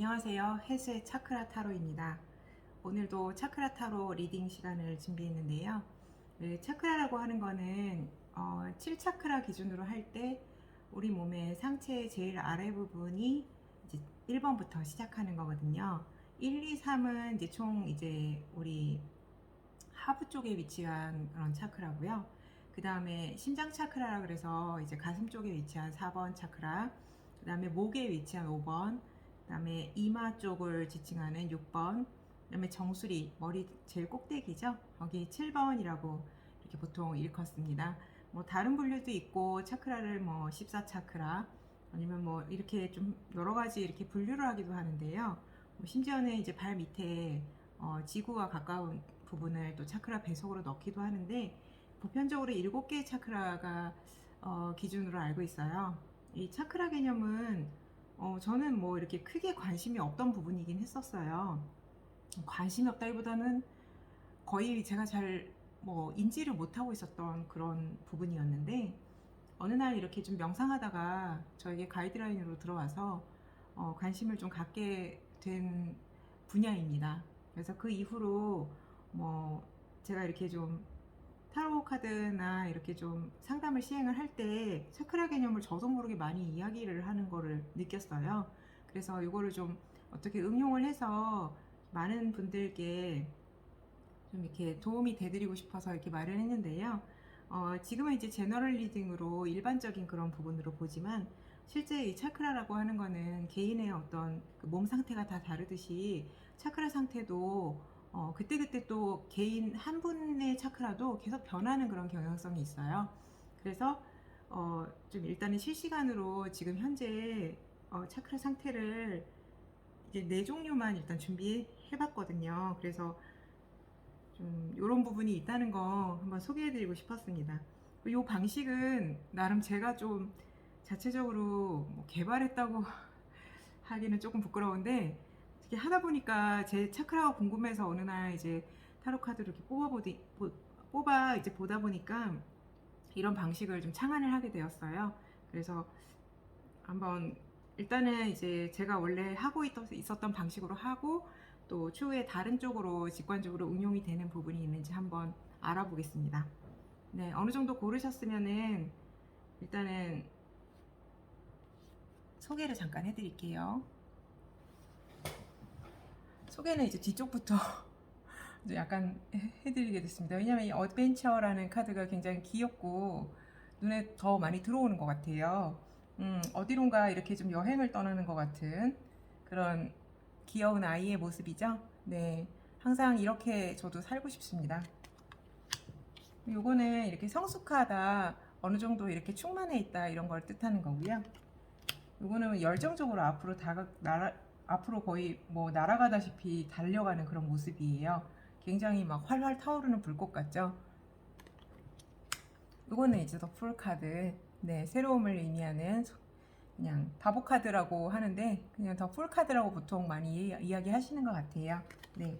안녕하세요. 해수의 차크라 타로입니다. 오늘도 차크라 타로 리딩 시간을 준비했는데요. 차크라라고 하는 거는 7차크라 기준으로 할 때 우리 몸의 상체의 제일 아래 부분이 이제 1번부터 시작하는 거거든요. 1, 2, 3은 이제 총 이제 우리 하부 쪽에 위치한 그런 차크라고요. 그 다음에 심장 차크라라 그래서 이제 가슴 쪽에 위치한 4번 차크라, 그 다음에 목에 위치한 5번, 그 다음에 이마 쪽을 지칭하는 6번, 그 다음에 정수리, 머리 제일 꼭대기죠. 거기 7번이라고 이렇게 보통 일컫습니다. 뭐 다른 분류도 있고 차크라를 뭐 14차크라 아니면 뭐 이렇게 좀 여러 가지 이렇게 분류를 하기도 하는데요. 뭐 심지어는 이제 발 밑에 지구와 가까운 부분을 또 차크라 배속으로 넣기도 하는데 보편적으로 7개의 차크라가 기준으로 알고 있어요. 이 차크라 개념은 저는 뭐 이렇게 크게 관심이 없던 부분이긴 했었어요. 관심이 없다기보다는 거의 제가 잘 뭐 인지를 못하고 있었던 그런 부분이었는데 어느 날 이렇게 좀 명상하다가 저에게 가이드라인으로 들어와서 관심을 좀 갖게 된 분야입니다. 그래서 그 이후로 뭐 제가 이렇게 좀 타로 카드나 이렇게 좀 상담을 시행을 할 때 차크라 개념을 저도 모르게 많이 이야기를 하는 거를 느꼈어요. 그래서 이거를 좀 어떻게 응용을 해서 많은 분들께 좀 이렇게 도움이 되드리고 싶어서 이렇게 말을 했는데요. 지금은 이제 제너럴 리딩으로 일반적인 그런 부분으로 보지만 실제 이 차크라라고 하는 거는 개인의 어떤 그몸 상태가 다 다르듯이 차크라 상태도 그때그때 또 개인 한 분의 차크라도 계속 변하는 그런 경향성이 있어요. 그래서 좀 일단은 실시간으로 지금 현재 차크라 상태를 이제 4종류만 일단 준비해 봤거든요. 그래서 좀 이런 부분이 있다는 거 한번 소개해 드리고 싶었습니다. 이 방식은 나름 제가 좀 자체적으로 뭐 개발했다고 하기는 조금 부끄러운데 이렇게 하다 보니까 제 차크라가 궁금해서 어느 날 이제 타로 카드를 이렇게 뽑아 이제 보다 보니까 이런 방식을 좀 창안을 하게 되었어요. 그래서 한번 일단은 이제 제가 원래 하고 있었던 방식으로 하고 또 추후에 다른 쪽으로 직관적으로 응용이 되는 부분이 있는지 한번 알아보겠습니다. 네, 어느 정도 고르셨으면은 일단은 소개를 잠깐 해드릴게요. 소개는 이제 뒤쪽부터 약간 해드리게 됐습니다. 왜냐면 이 어드벤처라는 카드가 굉장히 귀엽고 눈에 더 많이 들어오는 것 같아요. 어디론가 이렇게 좀 여행을 떠나는 것 같은 그런 귀여운 아이의 모습이죠. 네, 항상 이렇게 저도 살고 싶습니다. 요거는 이렇게 성숙하다, 어느 정도 이렇게 충만해 있다 이런 걸 뜻하는 거고요. 요거는 열정적으로 앞으로 거의 뭐 날아가다시피 달려가는 그런 모습이에요. 굉장히 막 활활 타오르는 불꽃 같죠? 요거는 이제 더 풀 카드, 네, 새로움을 의미하는 그냥 바보 카드라고 하는데 그냥 더 풀 카드라고 보통 많이 이야기하시는 것 같아요. 네.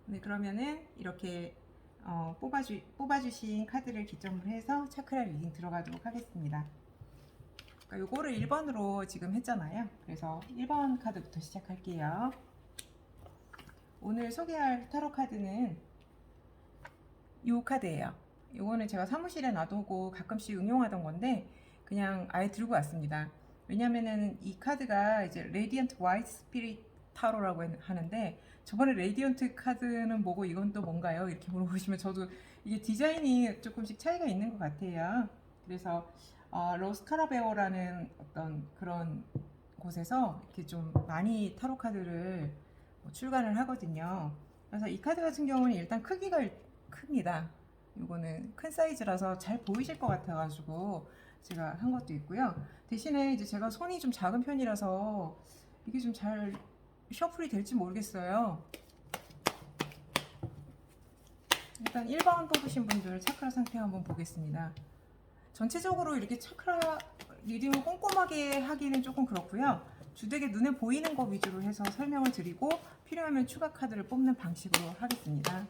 네, 그러면은 이렇게 뽑아주신 카드를 기점으로 해서 차크라 리딩 들어가도록 하겠습니다. 그러니까 요거를 1번으로 지금 했잖아요. 그래서 1번 카드부터 시작할게요. 오늘 소개할 타로 카드는 요 카드예요. 요거는 제가 사무실에 놔두고 가끔씩 응용하던 건데 그냥 아예 들고 왔습니다. 왜냐면은 이 카드가 이제 레디언트 화이트 스피릿 타로라고 하는데 저번에 레디언트 카드는 뭐고 이건 또 뭔가요? 이렇게 물어보시면 저도 이게 디자인이 조금씩 차이가 있는 것 같아요. 그래서 로스카라베오라는 어떤 그런 곳에서 이렇게 좀 많이 타로 카드를 출간을 하거든요. 그래서 이 카드 같은 경우는 일단 크기가 큽니다. 이거는 큰 사이즈라서 잘 보이실 것 같아가지고 제가 한 것도 있고요. 대신에 이제 제가 손이 좀 작은 편이라서 이게 좀 잘 셔플이 될지 모르겠어요. 일단 1번 뽑으신 분들 차크라 상태 한번 보겠습니다. 전체적으로 이렇게 차크라 리딩을 꼼꼼하게 하기는 조금 그렇고요. 주되게 눈에 보이는 거 위주로 해서 설명을 드리고 필요하면 추가 카드를 뽑는 방식으로 하겠습니다.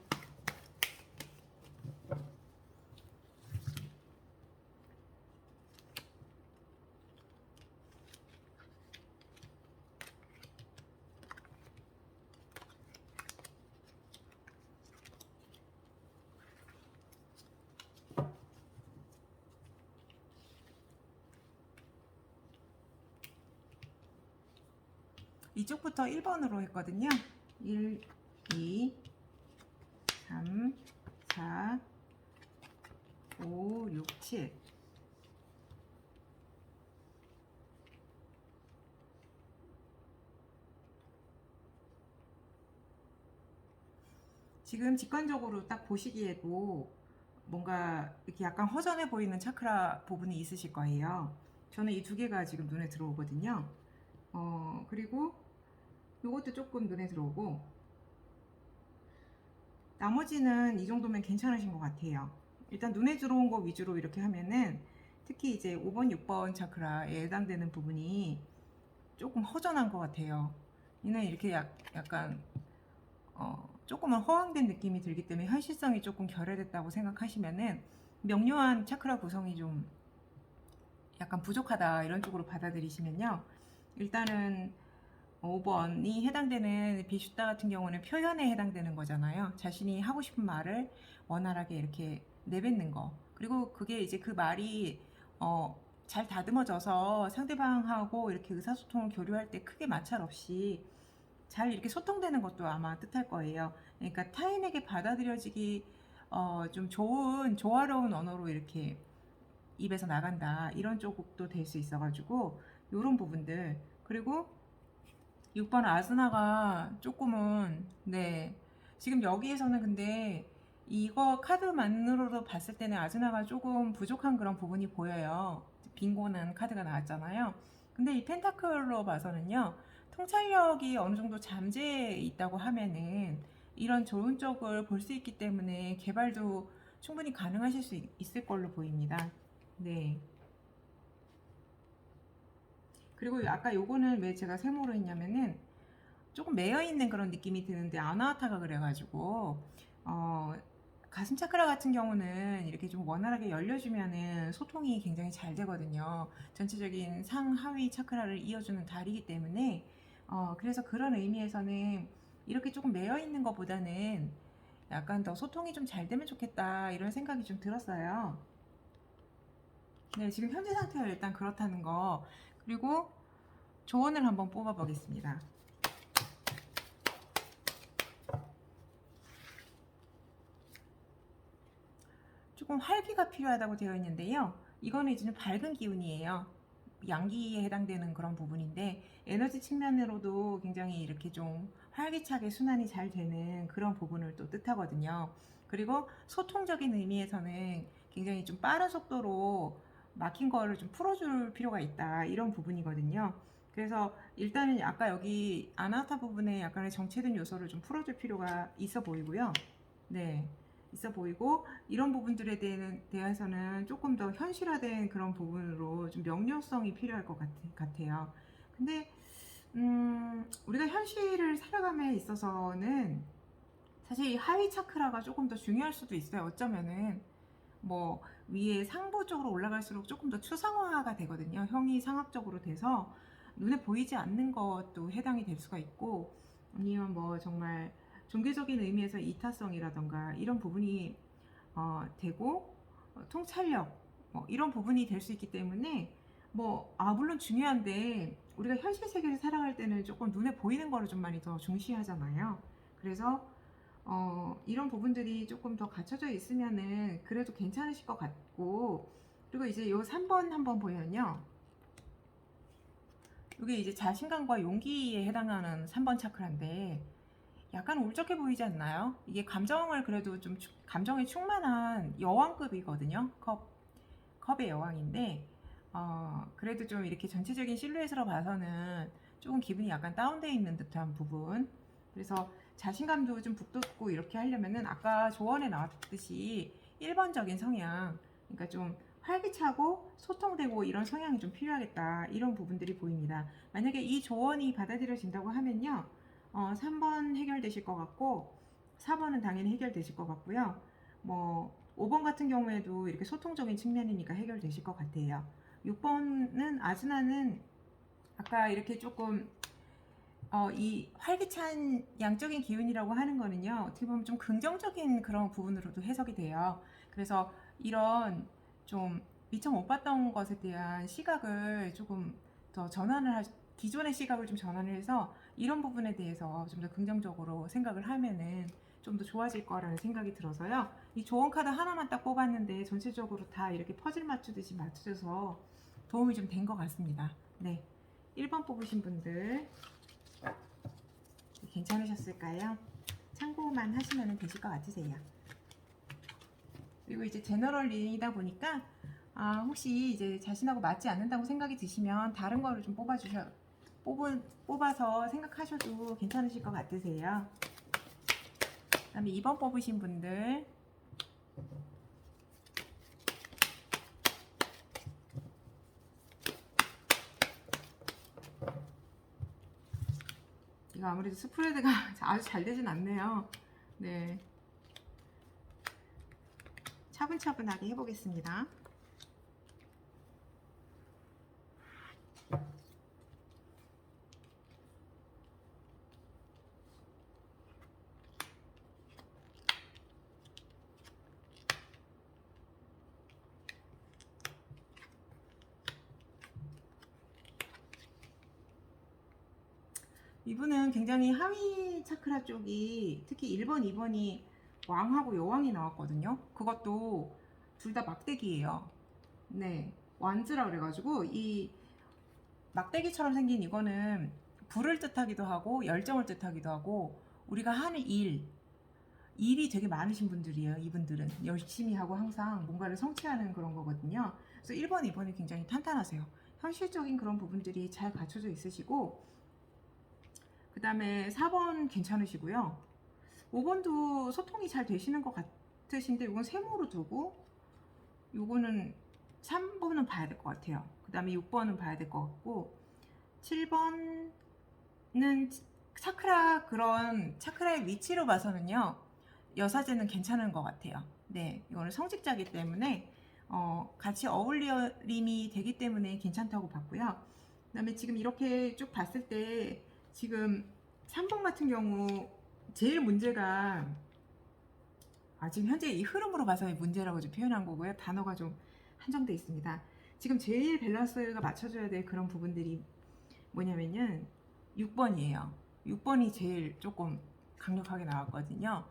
이쪽부터 1번으로 했거든요. 1, 2, 3, 4, 5, 6, 7. 지금 직관적으로 딱 보시기에도 뭔가 이렇게 약간 허전해 보이는 차크라 부분이 있으실 거예요. 저는 이 두 개가 지금 눈에 들어오거든요. 그리고 이것도 조금 눈에 들어오고, 나머지는 이 정도면 괜찮으신 것 같아요. 일단 눈에 들어온 거 위주로 이렇게 하면은, 특히 이제 5번, 6번 차크라에 해당되는 부분이 조금 허전한 것 같아요. 얘는 이렇게 약간 조금은 허황된 느낌이 들기 때문에 현실성이 조금 결여됐다고 생각하시면은, 명료한 차크라 구성이 좀 약간 부족하다 이런 쪽으로 받아들이시면요, 일단은 5번이 해당되는 비슈타 같은 경우는 표현에 해당되는 거잖아요. 자신이 하고 싶은 말을 원활하게 이렇게 내뱉는 거, 그리고 그게 이제 그 말이 잘 다듬어져서 상대방하고 이렇게 의사소통을 교류할 때 크게 마찰 없이 잘 이렇게 소통되는 것도 아마 뜻할 거예요. 그러니까 타인에게 받아들여지기 좀 좋은 조화로운 언어로 이렇게 입에서 나간다, 이런 쪽도 될 수 있어가지고 이런 부분들. 그리고 6번 아즈나가 조금은, 네, 지금 여기에서는 근데 이거 카드만으로도 봤을 때는 아즈나가 조금 부족한 그런 부분이 보여요. 빈곤한 카드가 나왔잖아요. 근데 이 펜타클로 봐서는요, 통찰력이 어느 정도 잠재해 있다고 하면은 이런 좋은 쪽을 볼 수 있기 때문에 개발도 충분히 가능하실 수 있을 걸로 보입니다. 네. 그리고 아까 요거는 왜 제가 세모로 했냐면은 조금 매여 있는 그런 느낌이 드는데 아나하타가 그래가지고 가슴 차크라 같은 경우는 이렇게 좀 원활하게 열려주면은 소통이 굉장히 잘 되거든요. 전체적인 상하위 차크라를 이어주는 다리이기 때문에 그래서 그런 의미에서는 이렇게 조금 매여 있는 것보다는 약간 더 소통이 좀 잘 되면 좋겠다, 이런 생각이 좀 들었어요. 네, 지금 현재 상태가 일단 그렇다는 거. 그리고 조언을 한번 뽑아 보겠습니다. 조금 활기가 필요하다고 되어 있는데요. 이거는 이제 좀 밝은 기운이에요. 양기에 해당되는 그런 부분인데, 에너지 측면으로도 굉장히 이렇게 좀 활기차게 순환이 잘 되는 그런 부분을 또 뜻하거든요. 그리고 소통적인 의미에서는 굉장히 좀 빠른 속도로 막힌 거를 좀 풀어줄 필요가 있다, 이런 부분이거든요. 그래서 일단은 아까 여기 아나타 부분에 약간의 정체된 요소를 좀 풀어줄 필요가 있어 보이고요. 네, 있어 보이고, 이런 부분들에 대해서는 조금 더 현실화된 그런 부분으로 좀 명료성이 필요할 것 같아요. 근데 우리가 현실을 살아감에 있어서는 사실 이 하위 차크라가 조금 더 중요할 수도 있어요. 어쩌면은 뭐 위에 상부 쪽으로 올라갈수록 조금 더 추상화가 되거든요. 형이 상학적으로 돼서 눈에 보이지 않는 것도 해당이 될 수가 있고, 아니면 뭐 정말 종교적인 의미에서 이타성이라던가 이런 부분이 되고, 통찰력 이런 부분이 될 수 있기 때문에 물론 중요한데, 우리가 현실 세계를 살아갈 때는 조금 눈에 보이는 거를 좀 많이 더 중시하잖아요. 그래서 이런 부분들이 조금 더 갖춰져 있으면은 그래도 괜찮으실 것 같고, 그리고 이제 요 3번 한번 보면요, 이게 이제 자신감과 용기에 해당하는 3번 차크라인데 약간 울적해 보이지 않나요? 이게 감정을 그래도 좀 감정에 충만한 여왕급이거든요. 컵의 여왕인데 그래도 좀 이렇게 전체적인 실루엣으로 봐서는 조금 기분이 약간 다운되어 있는 듯한 부분. 그래서 자신감도 좀 북돋고 이렇게 하려면은 아까 조언에 나왔듯이 1번적인 성향, 그러니까 좀 활기차고 소통되고 이런 성향이 좀 필요하겠다, 이런 부분들이 보입니다. 만약에 이 조언이 받아들여진다고 하면요, 3번 해결되실 것 같고 4번은 당연히 해결되실 것 같고요. 5번 같은 경우에도 이렇게 소통적인 측면이니까 해결되실 것 같아요. 6번은 아즈나는 아까 이렇게 조금 이 활기찬 양적인 기운이라고 하는 거는요, 어떻게 보면 좀 긍정적인 그런 부분으로도 해석이 돼요. 그래서 이런 좀 미처 못 봤던 것에 대한 시각을 조금 더 전환을 기존의 시각을 좀 전환을 해서 이런 부분에 대해서 좀 더 긍정적으로 생각을 하면은 좀 더 좋아질 거라는 생각이 들어서요. 이 조언 카드 하나만 딱 뽑았는데 전체적으로 다 이렇게 퍼즐 맞추듯이 맞춰져서 도움이 좀 된 것 같습니다. 네. 1번 뽑으신 분들 괜찮으셨을까요? 참고만 하시면 되실 것 같으세요. 그리고 이제 제너럴 리딩이다 보니까 혹시 이제 자신하고 맞지 않는다고 생각이 드시면 다른 거를 좀 뽑아서 생각하셔도 괜찮으실 것 같으세요. 그다음에 2번 뽑으신 분들 이거 아무래도 스프레드가 아주 잘 되진 않네요. 네, 차분차분하게 해보겠습니다. 이분은 굉장히 하위 차크라 쪽이 특히 1번, 2번이 왕하고 여왕이 나왔거든요. 그것도 둘 다 막대기예요. 네, 완즈라 그래가지고 이 막대기처럼 생긴 이거는 불을 뜻하기도 하고 열정을 뜻하기도 하고 우리가 하는 일이 되게 많으신 분들이에요. 이분들은 열심히 하고 항상 뭔가를 성취하는 그런 거거든요. 그래서 1번, 2번이 굉장히 탄탄하세요. 현실적인 그런 부분들이 잘 갖춰져 있으시고 그 다음에 4번 괜찮으시고요. 5번도 소통이 잘 되시는 것 같으신데 이건 세모로 두고 요거는 3번은 봐야 될 것 같아요. 그 다음에 6번은 봐야 될 것 같고 7번은 그런 차크라의 위치로 봐서는요. 여사제는 괜찮은 것 같아요. 네, 이거는 성직자이기 때문에 같이 어울림이 되기 때문에 괜찮다고 봤고요. 그 다음에 지금 이렇게 쭉 봤을 때 지금 3번 같은 경우 제일 문제가 지금 현재 이 흐름으로 봐서의 문제라고 좀 표현한 거고요. 단어가 좀 한정돼 있습니다. 지금 제일 밸런스가 맞춰줘야 될 그런 부분들이 뭐냐면은 6번이에요. 6번이 제일 조금 강력하게 나왔거든요.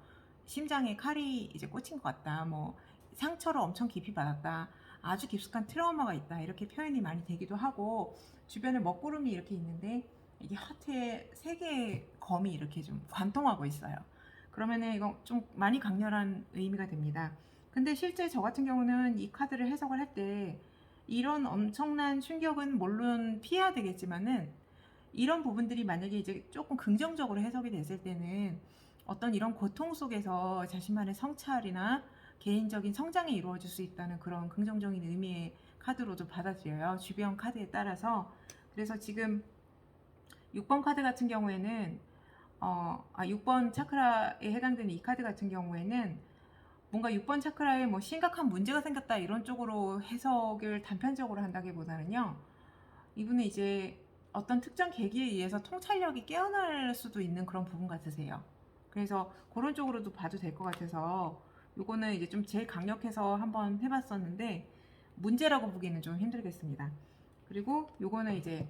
심장에 칼이 이제 꽂힌 것 같다. 뭐 상처를 엄청 깊이 받았다. 아주 깊숙한 트라우마가 있다. 이렇게 표현이 많이 되기도 하고 주변에 먹구름이 이렇게 있는데 이게 하트에 3개의 검이 이렇게 좀 관통하고 있어요. 그러면은 이거 좀 많이 강렬한 의미가 됩니다. 근데 실제 저 같은 경우는 이 카드를 해석을 할 때 이런 엄청난 충격은 물론 피해야 되겠지만은 이런 부분들이 만약에 이제 조금 긍정적으로 해석이 됐을 때는 어떤 이런 고통 속에서 자신만의 성찰이나 개인적인 성장이 이루어질 수 있다는 그런 긍정적인 의미의 카드로도 받아들여요. 주변 카드에 따라서. 그래서 지금 6번 카드 같은 경우에는 6번 차크라에 해당되는 이 카드 같은 경우에는 뭔가 6번 차크라에 뭐 심각한 문제가 생겼다 이런 쪽으로 해석을 단편적으로 한다기보다는요. 이분은 이제 어떤 특정 계기에 의해서 통찰력이 깨어날 수도 있는 그런 부분 같으세요. 그래서 그런 쪽으로도 봐도 될 것 같아서 요거는 이제 좀 제일 강력해서 한번 해봤었는데 문제라고 보기는 좀 힘들겠습니다. 그리고 요거는 이제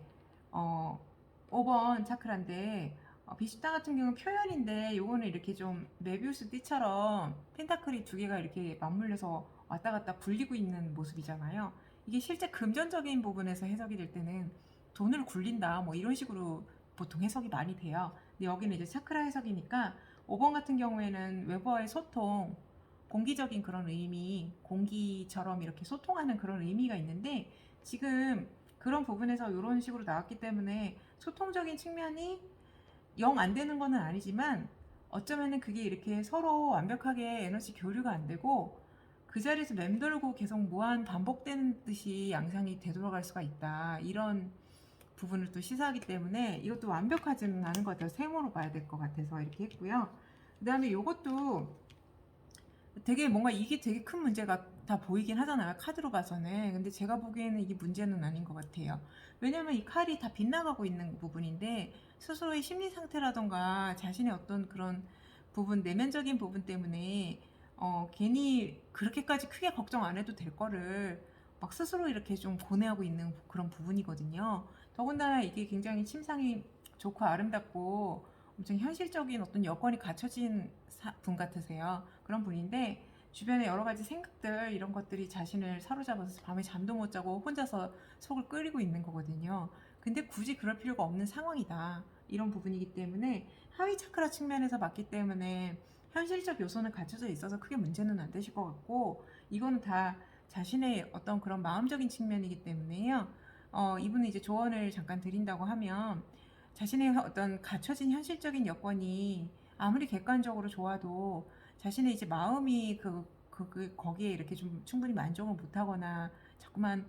5번 차크라인데 비십다 같은 경우는 표현인데 요거는 이렇게 좀 메비우스 띠처럼 펜타클이 2개가 이렇게 맞물려서 왔다 갔다 굴리고 있는 모습이잖아요. 이게 실제 금전적인 부분에서 해석이 될 때는 돈을 굴린다 뭐 이런 식으로 보통 해석이 많이 돼요. 근데 여기는 이제 차크라 해석이니까 5번 같은 경우에는 외부와의 소통, 공기적인 그런 의미, 공기처럼 이렇게 소통하는 그런 의미가 있는데 지금 그런 부분에서 이런 식으로 나왔기 때문에 소통적인 측면이 영 안 되는 거는 아니지만 어쩌면은 그게 이렇게 서로 완벽하게 에너지 교류가 안 되고 그 자리에서 맴돌고 계속 무한 반복되는 듯이 양상이 되돌아갈 수가 있다. 이런 부분을 또 시사하기 때문에 이것도 완벽하지는 않은 것 같아요. 세모로 봐야 될 것 같아서 이렇게 했고요. 그 다음에 이것도 되게 뭔가 이게 되게 큰 문제가 다 보이긴 하잖아요. 카드로 봐서는. 근데 제가 보기에는 이게 문제는 아닌 것 같아요. 왜냐면 이 칼이 다 빗나가고 있는 부분인데 스스로의 심리 상태라던가 자신의 어떤 그런 부분, 내면적인 부분 때문에 괜히 그렇게까지 크게 걱정 안 해도 될 거를 막 스스로 이렇게 좀 고뇌하고 있는 그런 부분이거든요. 더군다나 이게 굉장히 침상이 좋고 아름답고 엄청 현실적인 어떤 여건이 갖춰진 분 같으세요. 그런 분인데 주변에 여러 가지 생각들 이런 것들이 자신을 사로잡아서 밤에 잠도 못 자고 혼자서 속을 끓이고 있는 거거든요. 근데 굳이 그럴 필요가 없는 상황이다. 이런 부분이기 때문에 하위 차크라 측면에서 봤기 때문에 현실적 요소는 갖춰져 있어서 크게 문제는 안 되실 것 같고, 이거는 다 자신의 어떤 그런 마음적인 측면이기 때문에요. 이분은 이제 조언을 잠깐 드린다고 하면 자신의 어떤 갖춰진 현실적인 여건이 아무리 객관적으로 좋아도 자신의 이제 마음이 거기에 이렇게 좀 충분히 만족을 못하거나 자꾸만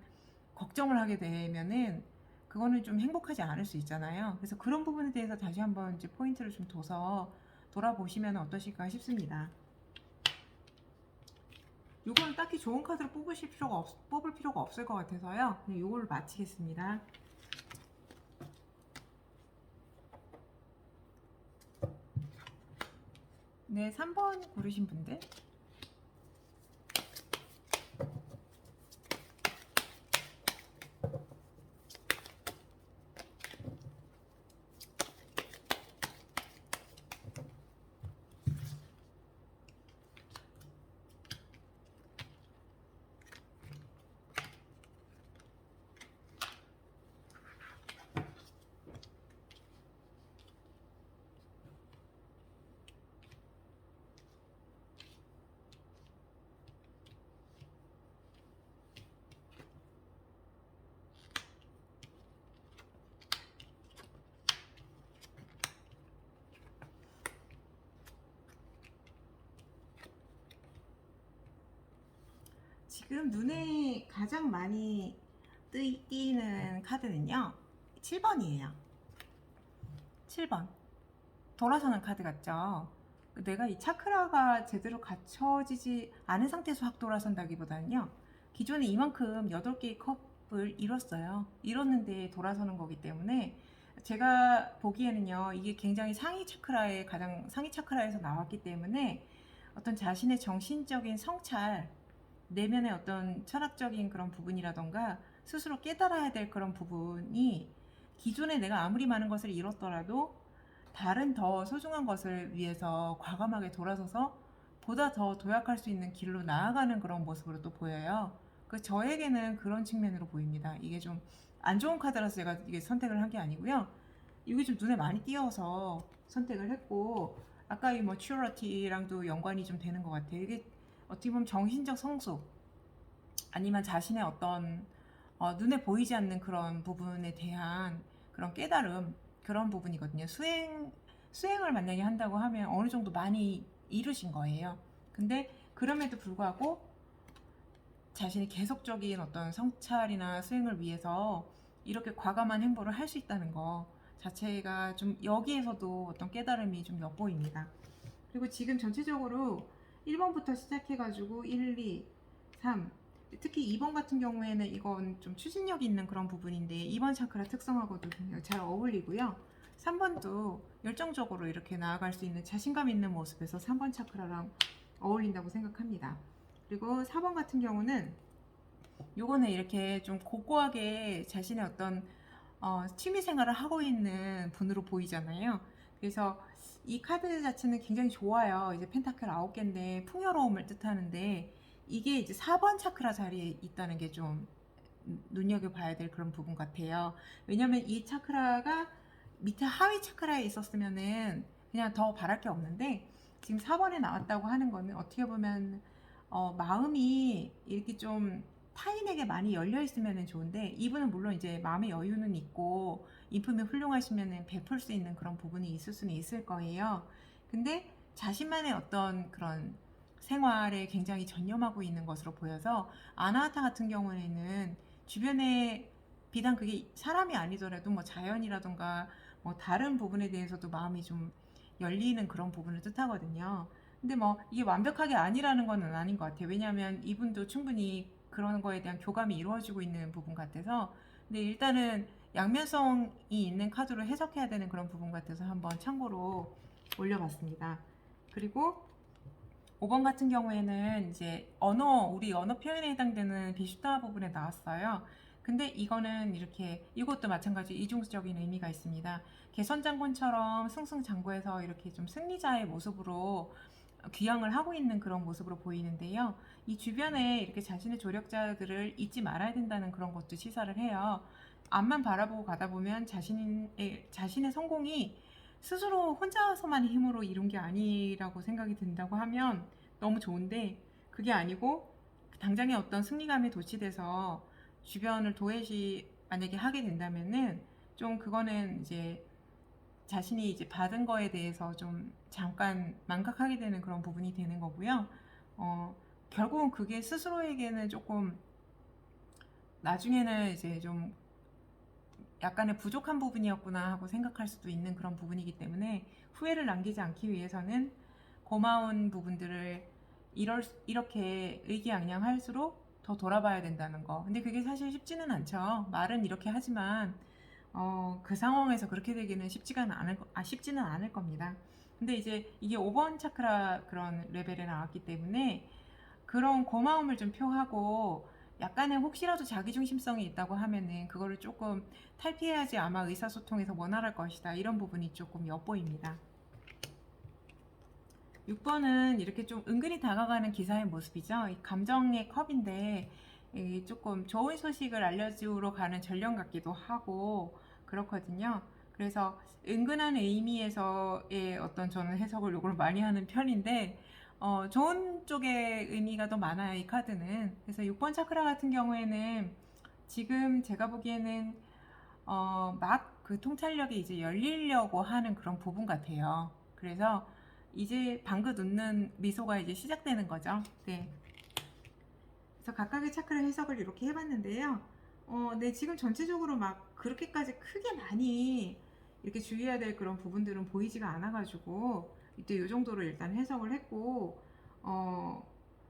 걱정을 하게 되면은 그거는 좀 행복하지 않을 수 있잖아요. 그래서 그런 부분에 대해서 다시 한번 이제 포인트를 좀 둬서 돌아보시면 어떠실까 싶습니다. 요거는 딱히 좋은 카드를 뽑을 필요가 없을 것 같아서요. 그냥 요걸로 마치겠습니다. 네, 3번 고르신 분들. 지금 눈에 가장 많이 띄는 카드는요, 7번이에요. 7번. 돌아서는 카드 같죠? 내가 이 차크라가 제대로 갖춰지지 않은 상태에서 확 돌아선다기보다는요, 기존에 이만큼 8개의 컵을 이뤘는데 돌아서는 거기 때문에 제가 보기에는요, 이게 굉장히 가장 상위 차크라에서 나왔기 때문에 어떤 자신의 정신적인 성찰, 내면의 어떤 철학적인 그런 부분이라던가 스스로 깨달아야 될 그런 부분이 기존에 내가 아무리 많은 것을 이뤘더라도 다른 더 소중한 것을 위해서 과감하게 돌아서서 보다 더 도약할 수 있는 길로 나아가는 그런 모습으로 또 보여요. 저에게는 그런 측면으로 보입니다. 이게 좀 안 좋은 카드라서 제가 이게 선택을 한 게 아니고요. 이게 좀 눈에 많이 띄어서 선택을 했고, 아까 이 maturity 랑도 연관이 좀 되는 것 같아요. 이게 어떻게 보면 정신적 성숙, 아니면 자신의 어떤 눈에 보이지 않는 그런 부분에 대한 그런 깨달음, 그런 부분이거든요. 수행을 만약에 한다고 하면 어느 정도 많이 이루신 거예요. 근데 그럼에도 불구하고 자신이 계속적인 어떤 성찰이나 수행을 위해서 이렇게 과감한 행보를 할 수 있다는 거 자체가 좀 여기에서도 어떤 깨달음이 좀 엿보입니다. 그리고 지금 전체적으로 1번부터 시작해가지고 1, 2, 3, 특히 2번 같은 경우에는 이건 좀 추진력 있는 그런 부분인데 2번 차크라 특성하고도 잘 어울리고요. 3번도 열정적으로 이렇게 나아갈 수 있는 자신감 있는 모습에서 3번 차크라랑 어울린다고 생각합니다. 그리고 4번 같은 경우는 요거는 이렇게 좀 고고하게 자신의 어떤 취미 생활을 하고 있는 분으로 보이잖아요. 그래서 이 카드 자체는 굉장히 좋아요. 이제 펜타클 9개인데 풍요로움을 뜻하는데 이게 이제 4번 차크라 자리에 있다는 게 좀 눈여겨봐야 될 그런 부분 같아요. 왜냐면 이 차크라가 밑에 하위 차크라에 있었으면은 그냥 더 바랄 게 없는데 지금 4번에 나왔다고 하는 거는 어떻게 보면 마음이 이렇게 좀 타인에게 많이 열려 있으면 좋은데, 이분은 물론 이제 마음의 여유는 있고 인품이 훌륭하시면 베풀 수 있는 그런 부분이 있을 수는 있을 거예요. 근데 자신만의 어떤 그런 생활에 굉장히 전념하고 있는 것으로 보여서 아나하타 같은 경우에는 주변에 비단 그게 사람이 아니더라도 뭐 자연이라던가 뭐 다른 부분에 대해서도 마음이 좀 열리는 그런 부분을 뜻하거든요. 근데 뭐 이게 완벽하게 아니라는 건 아닌 것 같아요. 왜냐하면 이분도 충분히 그런 거에 대한 교감이 이루어지고 있는 부분 같아서, 근데 일단은 양면성이 있는 카드로 해석해야 되는 그런 부분 같아서 한번 참고로 올려봤습니다. 그리고 5번 같은 경우에는 이제 우리 언어 표현에 해당되는 비슈타 부분에 나왔어요. 근데 이거는 이렇게 이것도 마찬가지 이중적인 의미가 있습니다. 개선장군처럼 승승장구해서 이렇게 좀 승리자의 모습으로 귀향을 하고 있는 그런 모습으로 보이는데요. 이 주변에 이렇게 자신의 조력자들을 잊지 말아야 된다는 그런 것도 시사를 해요. 앞만 바라보고 가다 보면 자신의 성공이 스스로 혼자서만의 힘으로 이룬 게 아니라고 생각이 든다고 하면 너무 좋은데, 그게 아니고 당장의 어떤 승리감에 도취돼서 주변을 도외시 만약에 하게 된다면은 좀 그거는 이제 자신이 이제 받은 거에 대해서 좀 잠깐 망각하게 되는 그런 부분이 되는 거고요. 결국은 그게 스스로에게는 조금 나중에는 이제 좀 약간의 부족한 부분이었구나 하고 생각할 수도 있는 그런 부분이기 때문에 후회를 남기지 않기 위해서는 고마운 부분들을 이렇게 의기양양할수록 더 돌아봐야 된다는 거. 근데 그게 사실 쉽지는 않죠. 말은 이렇게 하지만 그 상황에서 그렇게 되기는 쉽지는 않을 겁니다. 근데 이제 이게 5번 차크라 그런 레벨에 나왔기 때문에 그런 고마움을 좀 표하고 약간의 혹시라도 자기중심성이 있다고 하면은 그거를 조금 탈피해야지 아마 의사소통에서 원활할 것이다. 이런 부분이 조금 엿보입니다. 6번은 이렇게 좀 은근히 다가가는 기사의 모습이죠. 이 감정의 컵인데 조금 좋은 소식을 알려주러 가는 전령 같기도 하고 그렇거든요. 그래서 은근한 의미에서의 어떤 저는 해석을 요걸 많이 하는 편인데 좋은 쪽의 의미가 더 많아요, 이 카드는. 그래서 6번 차크라 같은 경우에는 지금 제가 보기에는 막 그 통찰력이 이제 열리려고 하는 그런 부분 같아요. 그래서 이제 방긋 웃는 미소가 이제 시작되는 거죠. 네. 그래서 각각의 차크라 해석을 이렇게 해봤는데요. 네, 지금 전체적으로 막 그렇게까지 크게 많이 이렇게 주의해야 될 그런 부분들은 보이지가 않아가지고 이때 이 정도로 일단 해석을 했고,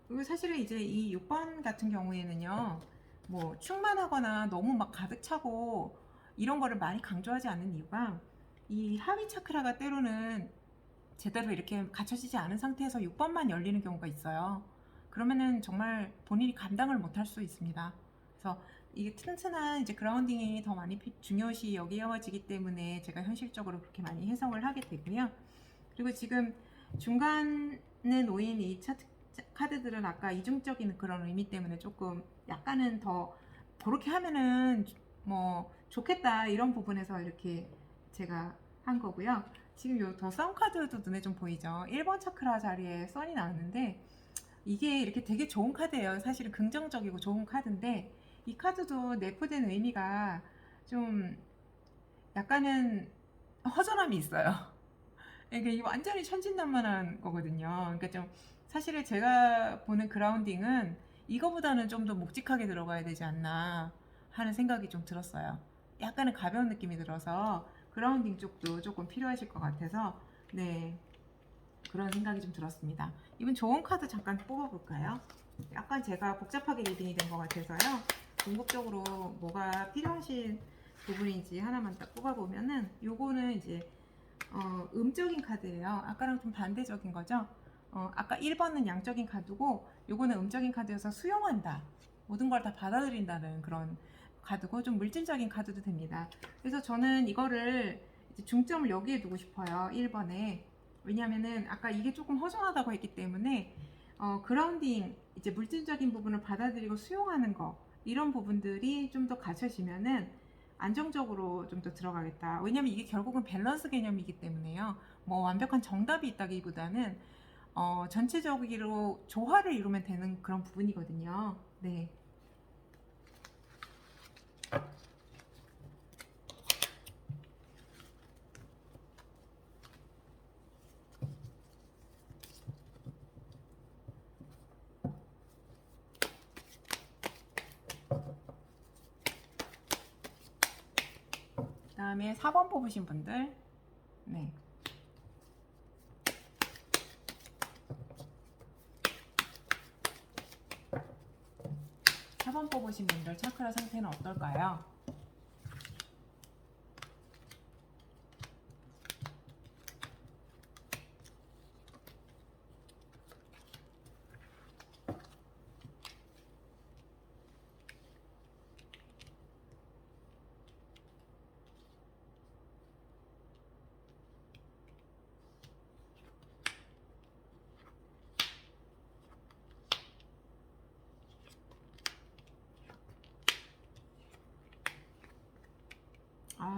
그리고 사실은 이제 이 6번 같은 경우에는요, 뭐 충만하거나 너무 막 가득 차고 이런 거를 많이 강조하지 않는 이유가 이 하위 차크라가 때로는 제대로 이렇게 갖춰지지 않은 상태에서 6번만 열리는 경우가 있어요. 그러면은 정말 본인이 감당을 못할 수 있습니다. 그래서 이게 튼튼한 이제 그라운딩이 더 많이 중요시 여겨지기 때문에 제가 현실적으로 그렇게 많이 해석을 하게 되고요. 그리고 지금 중간에 놓인 이 차트 카드들은 아까 이중적인 그런 의미 때문에 조금 약간은 더 그렇게 하면은 뭐 좋겠다 이런 부분에서 이렇게 제가 한 거고요. 지금 요 더 선 카드도 눈에 좀 보이죠. 1번 차크라 자리에 선이 나왔는데 이게 이렇게 되게 좋은 카드예요. 사실은 긍정적이고 좋은 카드인데 이 카드도 내포된 의미가 좀 약간은 허전함이 있어요. 그러니까 이게 완전히 천진난만한 거거든요. 그러니까 좀 사실은 제가 보는 그라운딩은 이거보다는 좀 더 묵직하게 들어가야 되지 않나 하는 생각이 좀 들었어요. 약간은 가벼운 느낌이 들어서 그라운딩 쪽도 조금 필요하실 것 같아서 네, 그런 생각이 좀 들었습니다. 이번 좋은 카드 잠깐 뽑아볼까요? 약간 제가 복잡하게 리딩이 된 것 같아서요. 궁극적으로 뭐가 필요하신 부분인지 하나만 딱 뽑아보면은 요거는 이제 음적인 카드예요. 아까랑 좀 반대적인 거죠. 아까 1번은 양적인 카드고 요거는 음적인 카드여서 수용한다. 모든 걸 다 받아들인다는 그런 카드고 좀 물질적인 카드도 됩니다. 그래서 저는 이거를 이제 중점을 여기에 두고 싶어요. 1번에. 왜냐면은 아까 이게 조금 허전하다고 했기 때문에 그라운딩 이제 물질적인 부분을 받아들이고 수용하는 거 이런 부분들이 좀 더 갖춰지면은 안정적으로 좀 더 들어가겠다. 왜냐면 이게 결국은 밸런스 개념이기 때문에요. 뭐 완벽한 정답이 있다기보다는 전체적으로 조화를 이루면 되는 그런 부분이거든요. 네. 그다음에 4번 뽑으신 분들, 네. 4번 뽑으신 분들 차크라 상태는 어떨까요?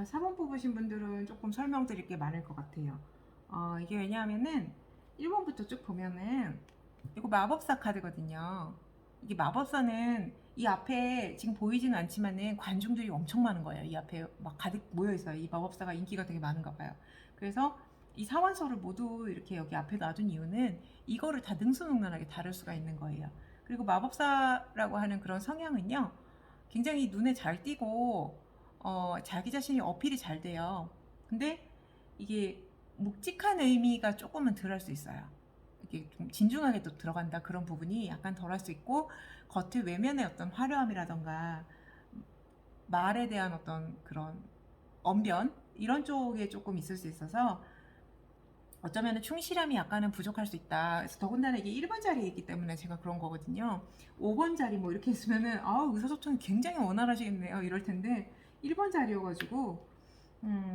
4번 뽑으신 분들은 조금 설명드릴 게 많을 것 같아요. 이게 왜냐하면은 1번부터 쭉 보면은 이거 마법사 카드거든요. 이게 마법사는 이 앞에 지금 보이지는 않지만은 관중들이 엄청 많은 거예요. 이 앞에 막 가득 모여 있어요. 이 마법사가 인기가 되게 많은가 봐요. 그래서 이 사원소를 모두 이렇게 여기 앞에 놔둔 이유는 이거를 다 능수능란하게 다룰 수가 있는 거예요. 그리고 마법사라고 하는 그런 성향은요, 굉장히 눈에 잘 띄고 자기 자신이 어필이 잘 돼요. 근데 이게 묵직한 의미가 조금은 덜할 수 있어요. 이게 좀 진중하게 또 들어간다 그런 부분이 약간 덜할 수 있고, 겉의 외면의 어떤 화려함이라던가 말에 대한 어떤 그런 언변 이런 쪽에 조금 있을 수 있어서 어쩌면 충실함이 약간은 부족할 수 있다. 그래서 더군다나 이게 1번 자리이기 때문에 제가 그런 거거든요. 5번 자리 뭐 이렇게 있으면은 의사소통이 굉장히 원활하시겠네요 이럴 텐데 1번 자리여가지고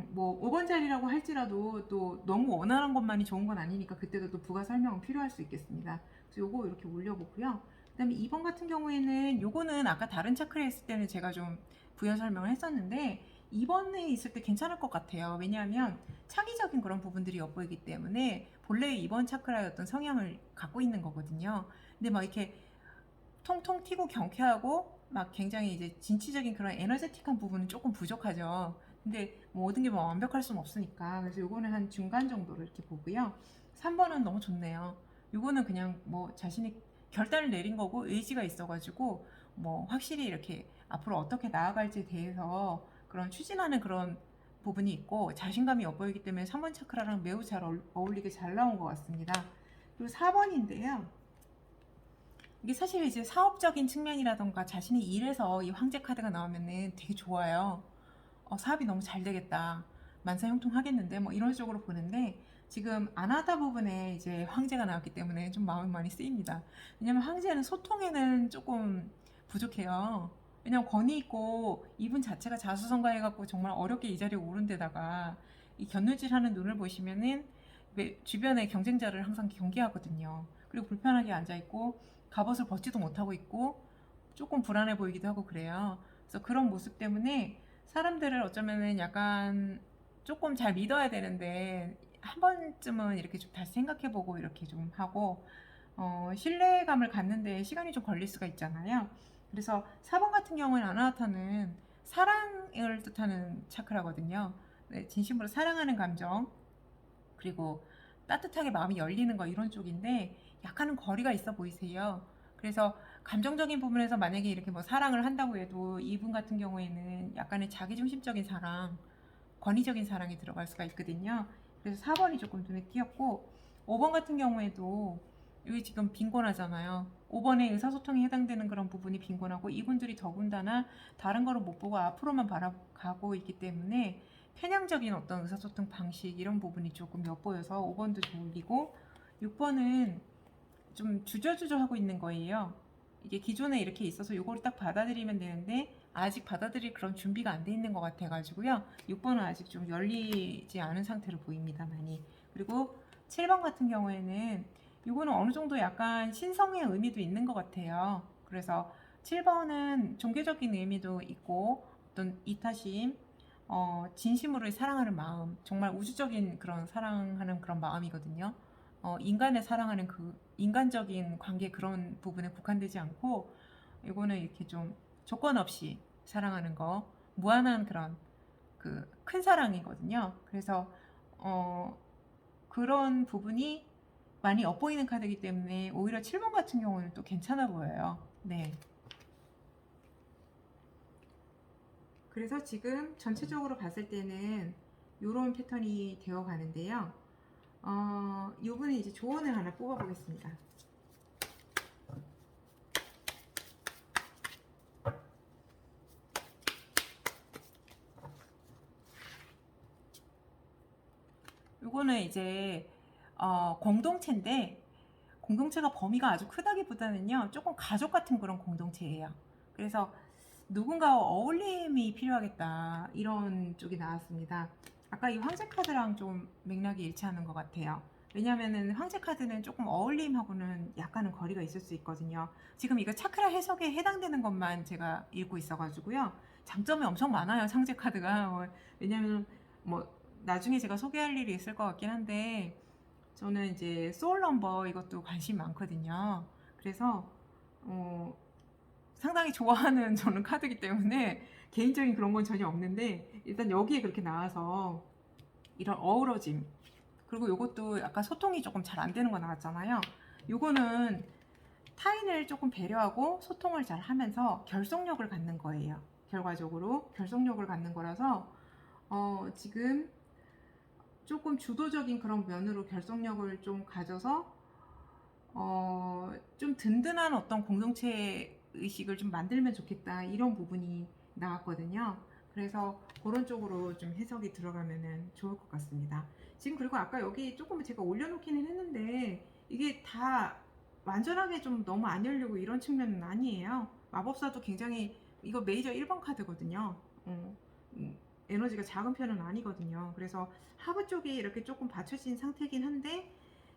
뭐 5번 자리라고 할지라도 또 너무 원활한 것만이 좋은 건 아니니까 그때도 또 부가 설명은 필요할 수 있겠습니다. 그래서 요거 이렇게 올려보고요. 그 다음에 2번 같은 경우에는 요거는 아까 다른 차크라에 있을 때는 제가 좀 부연 설명을 했었는데 2번에 있을 때 괜찮을 것 같아요. 왜냐하면 창의적인 그런 부분들이 엿보이기 때문에 본래의 2번 차크라의 어떤 성향을 갖고 있는 거거든요. 근데 막 이렇게 통통 튀고 경쾌하고 막 굉장히 이제 진취적인 그런 에너제틱한 부분은 조금 부족하죠. 근데 뭐 모든 게 뭐 완벽할 수는 없으니까 그래서 요거는 한 중간 정도로 이렇게 보고요. 3번은 너무 좋네요. 요거는 그냥 뭐 자신이 결단을 내린 거고 의지가 있어가지고 뭐 확실히 이렇게 앞으로 어떻게 나아갈지에 대해서 그런 추진하는 그런 부분이 있고 자신감이 엿보이기 때문에 3번 차크라랑 매우 잘 어울리게 잘 나온 것 같습니다. 그리고 4번인데요. 이게 사실 이제 사업적인 측면이라던가 자신의 일에서 이 황제 카드가 나오면은 되게 좋아요. 사업이 너무 잘 되겠다. 만사형통하겠는데 뭐 이런 쪽으로 보는데 지금 안 하다 부분에 이제 황제가 나왔기 때문에 좀 마음이 많이 쓰입니다. 왜냐면 황제는 소통에는 조금 부족해요. 왜냐면 권위 있고 이분 자체가 자수성가해갖고 정말 어렵게 이 자리에 오른 데다가 이 견눈질하는 눈을 보시면은 주변의 경쟁자를 항상 경계하거든요. 그리고 불편하게 앉아있고 갑옷을 벗지도 못하고 있고 조금 불안해 보이기도 하고 그래요. 그래서 그런 모습 때문에 사람들을 어쩌면은 약간 조금 잘 믿어야 되는데 한 번쯤은 이렇게 좀 다시 생각해보고 이렇게 좀 하고 신뢰감을 갖는데 시간이 좀 걸릴 수가 있잖아요. 그래서 4번 같은 경우는 아나하타는 사랑을 뜻하는 차크라거든요. 네, 진심으로 사랑하는 감정 그리고 따뜻하게 마음이 열리는 거 이런 쪽인데 약간은 거리가 있어 보이세요. 그래서 감정적인 부분에서 만약에 이렇게 뭐 사랑을 한다고 해도 이분 같은 경우에는 약간의 자기중심적인 사랑, 권위적인 사랑이 들어갈 수가 있거든요. 그래서 4번이 조금 눈에 띄었고 5번 같은 경우에도 여기 지금 빈곤하잖아요. 5번에 의사소통에 해당되는 그런 부분이 빈곤하고 이분들이 더군다나 다른 거를 못 보고 앞으로만 바라가고 있기 때문에 편향적인 어떤 의사소통 방식 이런 부분이 조금 엿보여서 5번도 좋으리고 6번은 좀 주저주저 하고 있는 거예요. 이게 기존에 이렇게 있어서 이걸 딱 받아들이면 되는데 아직 받아들일 그런 준비가 안 돼 있는 것 같아가지고요. 6번은 아직 좀 열리지 않은 상태로 보입니다, 많이. 그리고 7번 같은 경우에는 이거는 어느 정도 약간 신성의 의미도 있는 것 같아요. 그래서 7번은 종교적인 의미도 있고 어떤 이타심, 진심으로 사랑하는 마음, 정말 우주적인 그런 사랑하는 그런 마음이거든요. 인간을 사랑하는 그 인간적인 관계 그런 부분에 국한되지 않고 이거는 이렇게 좀 조건 없이 사랑하는 거, 무한한 그런 그 큰 사랑이거든요. 그래서 그런 부분이 많이 엿보이는 카드이기 때문에 오히려 7번 같은 경우는 또 괜찮아 보여요. 네. 그래서 지금 전체적으로 봤을 때는 이런 패턴이 되어 가는데요. 요번에 이제 조언을 하나 뽑아 보겠습니다. 요거는 이제 공동체인데 공동체가 범위가 아주 크다기보다는요 조금 가족 같은 그런 공동체예요. 그래서 누군가와 어울림이 필요하겠다 이런 쪽이 나왔습니다. 아까 이 황제 카드랑 좀 맥락이 일치하는 것 같아요. 왜냐면은 황제 카드는 조금 어울림하고는 약간은 거리가 있을 수 있거든요. 지금 이거 차크라 해석에 해당되는 것만 제가 읽고 있어가지고요. 장점이 엄청 많아요, 상제 카드가. 왜냐면 뭐 나중에 제가 소개할 일이 있을 것 같긴 한데, 저는 이제 소울 넘버 이것도 관심 많거든요. 그래서 상당히 좋아하는 저는 카드이기 때문에 개인적인 그런 건 전혀 없는데, 일단 여기에 그렇게 나와서 이런 어우러짐, 그리고 요것도 약간 소통이 조금 잘 안 되는 거 나왔잖아요. 요거는 타인을 조금 배려하고 소통을 잘 하면서 결속력을 갖는 거예요. 결과적으로 결속력을 갖는 거라서 지금 조금 주도적인 그런 면으로 결속력을 좀 가져서 좀 든든한 어떤 공동체 의식을 좀 만들면 좋겠다, 이런 부분이 나왔거든요. 그래서 그런 쪽으로 좀 해석이 들어가면 좋을 것 같습니다. 지금 그리고 아까 여기 조금 제가 올려놓기는 했는데, 이게 다 완전하게 좀 너무 안 열리고 이런 측면은 아니에요. 마법사도 굉장히, 이거 메이저 1번 카드거든요. 에너지가 작은 편은 아니거든요. 그래서 하부 쪽이 이렇게 조금 받쳐진 상태긴 한데,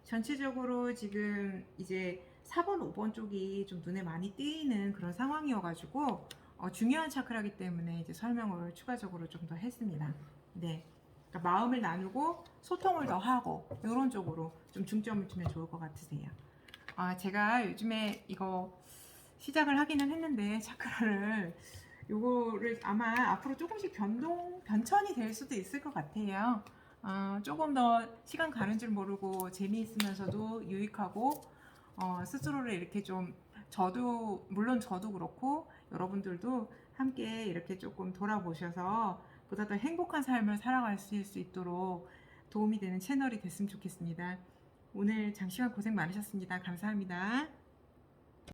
전체적으로 지금 이제 4번, 5번 쪽이 좀 눈에 많이 띄는 그런 상황이어가지고 중요한 차크라기 때문에 이제 설명을 추가적으로 좀 더 했습니다. 네, 그러니까 마음을 나누고 소통을 더 하고 이런 쪽으로 좀 중점을 두면 좋을 것 같으세요. 제가 요즘에 이거 시작을 하기는 했는데, 차크라를 요거를 아마 앞으로 조금씩 변천이 될 수도 있을 것 같아요. 조금 더 시간 가는 줄 모르고 재미있으면서도 유익하고, 스스로를 이렇게 좀, 저도 물론 저도 그렇고 여러분들도 함께 이렇게 조금 돌아보셔서 보다 더 행복한 삶을 살아가실 수 있도록 도움이 되는 채널이 됐으면 좋겠습니다. 오늘 장시간 고생 많으셨습니다. 감사합니다.